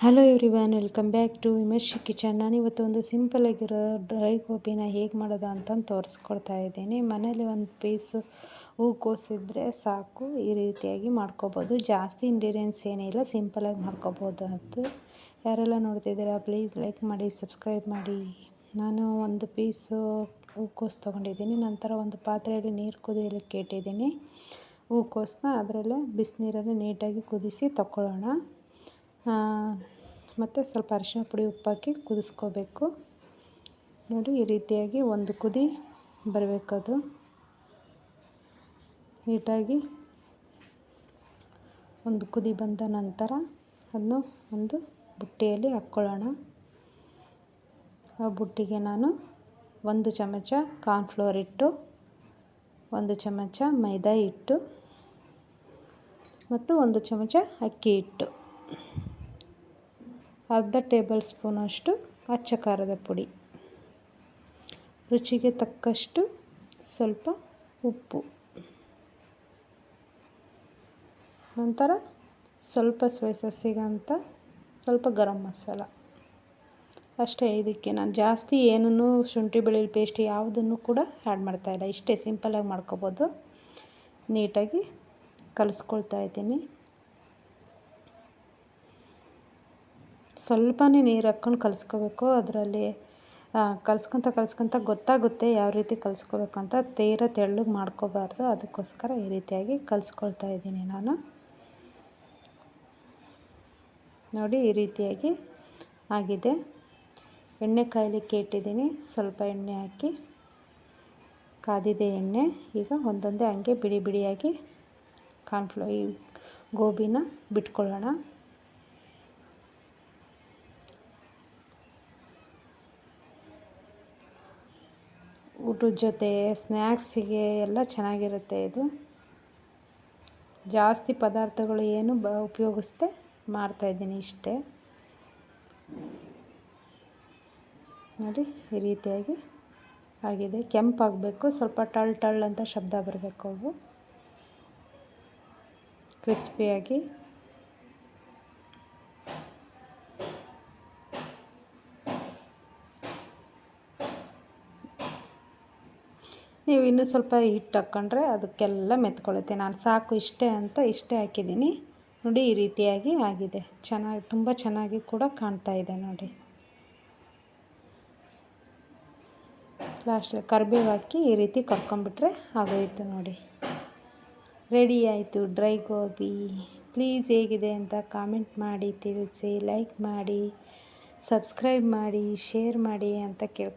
Hello everyone, welcome back to Vimarsh kitchen. ನಾನಿವತ್ತು ಒಂದು ಸಿಂಪಲಾಗಿರೋ dry ಗೋಬಿನ ಹೇಗೆ ಮಾಡೋದು ಅಂತಂದು ತೋರಿಸ್ಕೊಡ್ತಾ ಇದ್ದೀನಿ. ಮನೇಲಿ ಒಂದು ಪೀಸು ಹೂಕೋಸಿದ್ರೆ ಸಾಕು, ಈ ರೀತಿಯಾಗಿ ಮಾಡ್ಕೋಬೋದು. ಜಾಸ್ತಿ ಇಂಗ್ರೀಡಿಯೆಂಟ್ಸ್ ಏನಿಲ್ಲ, ಸಿಂಪಲಾಗಿ ಮಾಡ್ಕೋಬೋದು. ಅದು ಯಾರೆಲ್ಲ ನೋಡ್ತಿದ್ದೀರಾ ಪ್ಲೀಸ್ ಲೈಕ್ ಮಾಡಿ, ಸಬ್ಸ್ಕ್ರೈಬ್ ಮಾಡಿ. ನಾನು ಒಂದು ಪೀಸು ಹೂಕೋಸು ತೊಗೊಂಡಿದ್ದೀನಿ. ನಂತರ ಒಂದು ಪಾತ್ರೆಯಲ್ಲಿ ನೀರು ಕುದಿಯಲಿಕ್ಕೆ ಇಟ್ಟಿದ್ದೀನಿ. ಹೂಕೋಸನ್ನ ಅದರಲ್ಲೇ ಬಿಸಿನೀರಲ್ಲಿ ನೀಟಾಗಿ ಕುದಿಸಿ ತಗೊಳ್ಳೋಣ. ಮತ್ತು ಸ್ವಲ್ಪ ಅರಿಶಿನ ಪುಡಿ ಉಪ್ಪಾಕಿ ಕುದಿಸ್ಕೋಬೇಕು. ನೋಡಿ, ಈ ರೀತಿಯಾಗಿ ಒಂದು ಕುದಿ ಬರಬೇಕದು. ನೀಟಾಗಿ ಒಂದು ಕುದಿ ಬಂದ ನಂತರ ಅದನ್ನು ಒಂದು ಬುಟ್ಟಿಯಲ್ಲಿ ಹಾಕ್ಕೊಳ್ಳೋಣ. ಆ ಬುಟ್ಟಿಗೆ ನಾನು 1 ಚಮಚ ಕಾರ್ನ್ಫ್ಲೋರ್ ಹಿಟ್ಟು, 1 ಚಮಚ ಮೈದಾ ಹಿಟ್ಟು ಮತ್ತು 1 ಚಮಚ ಅಕ್ಕಿ ಹಿಟ್ಟು, ಅರ್ಧ ಟೇಬಲ್ ಸ್ಪೂನಷ್ಟು ಅಚ್ಚ ಖಾರದ ಪುಡಿ, ರುಚಿಗೆ ತಕ್ಕಷ್ಟು ಸ್ವಲ್ಪ ಉಪ್ಪು, ನಂತರ ಸ್ವಲ್ಪ ಸೋಯಾ ಸ್ವಲ್ಪ ಗರಂ ಮಸಾಲ ಅಷ್ಟೇ. ಇದಕ್ಕೆ ನಾನು ಜಾಸ್ತಿ ಏನೂ ಶುಂಠಿ ಬೆಳ್ಳುಳ್ಳಿ ಪೇಸ್ಟ್ ಯಾವುದನ್ನು ಕೂಡ ಆ್ಯಡ್ ಮಾಡ್ತಾಯಿಲ್ಲ. ಇಷ್ಟೇ ಸಿಂಪಲಾಗಿ ಮಾಡ್ಕೋಬೋದು. ನೀಟಾಗಿ ಕಲಿಸ್ಕೊಳ್ತಾ ಇದ್ದೀನಿ. ಸ್ವಲ್ಪನೇ ನೀರು ಹಾಕ್ಕೊಂಡು ಕಲಿಸ್ಕೋಬೇಕು. ಅದರಲ್ಲಿ ಕಲಿಸ್ಕೊತ ಗೊತ್ತಾಗುತ್ತೆ ಯಾವ ರೀತಿ ಕಲಿಸ್ಕೋಬೇಕು ಅಂತ. ತೀರಾ ತೆಳ್ಳಗೆ ಮಾಡ್ಕೋಬಾರ್ದು. ಅದಕ್ಕೋಸ್ಕರ ಈ ರೀತಿಯಾಗಿ ಕಲಿಸ್ಕೊಳ್ತಾ ಇದ್ದೀನಿ ನಾನು. ನೋಡಿ, ಈ ರೀತಿಯಾಗಿ ಆಗಿದೆ. ಎಣ್ಣೆ ಕಾಯಲಿಕ್ಕೆ ಇಟ್ಟಿದ್ದೀನಿ. ಸ್ವಲ್ಪ ಎಣ್ಣೆ ಹಾಕಿ ಕಾದಿದೆ ಎಣ್ಣೆ. ಈಗ ಒಂದೊಂದೇ ಹಂಗೆ ಬಿಡಿ ಬಿಡಿಯಾಗಿ ಈ ಗೋಬಿನ ಬಿಟ್ಕೊಳ್ಳೋಣ. ಊಟದ ಜೊತೆ ಸ್ನ್ಯಾಕ್ಸಿಗೆ ಎಲ್ಲ ಚೆನ್ನಾಗಿರುತ್ತೆ ಇದು. ಜಾಸ್ತಿ ಪದಾರ್ಥಗಳು ಏನು ಉಪಯೋಗಿಸ್ದೆ ಮಾಡ್ತಾಯಿದ್ದೀನಿ. ಇಷ್ಟೇ ನೋಡಿ, ಈ ರೀತಿಯಾಗಿ ಆಗಿದೆ. ಕೆಂಪಾಗಬೇಕು, ಸ್ವಲ್ಪ ಟಳ್ ಅಂತ ಶಬ್ದ ಬರಬೇಕು. ಅವು ಕ್ರಿಸ್ಪಿಯಾಗಿ. ನೀವು ಇನ್ನೂ ಸ್ವಲ್ಪ ಹಿಟ್ಟು ಹಾಕ್ಕೊಂಡ್ರೆ ಅದಕ್ಕೆಲ್ಲ ಮೆತ್ಕೊಳ್ಳುತ್ತೆ. ನಾನು ಸಾಕು ಇಷ್ಟೇ ಅಂತ ಇಷ್ಟೇ ಹಾಕಿದ್ದೀನಿ. ನೋಡಿ, ಈ ರೀತಿಯಾಗಿ ಆಗಿದೆ. ತುಂಬ ಚೆನ್ನಾಗಿ ಕೂಡ ಕಾಣ್ತಾ ಇದೆ ನೋಡಿ. ಲಾಸ್ಟಲ್ಲಿ ಕರಿಬೇವು ಹಾಕಿ ಈ ರೀತಿ ಕರ್ಕೊಂಬಿಟ್ರೆ ಆಗೋಯಿತು ನೋಡಿ. ರೆಡಿ ಆಯಿತು ಡ್ರೈ ಗೋಬಿ. ಪ್ಲೀಸ್ ಹೇಗಿದೆ ಅಂತ ಕಾಮೆಂಟ್ ಮಾಡಿ ತಿಳಿಸಿ, ಲೈಕ್ ಮಾಡಿ, ಸಬ್ಸ್ಕ್ರೈಬ್ ಮಾಡಿ, ಶೇರ್ ಮಾಡಿ ಅಂತ ಕೇಳ್ಕೊ.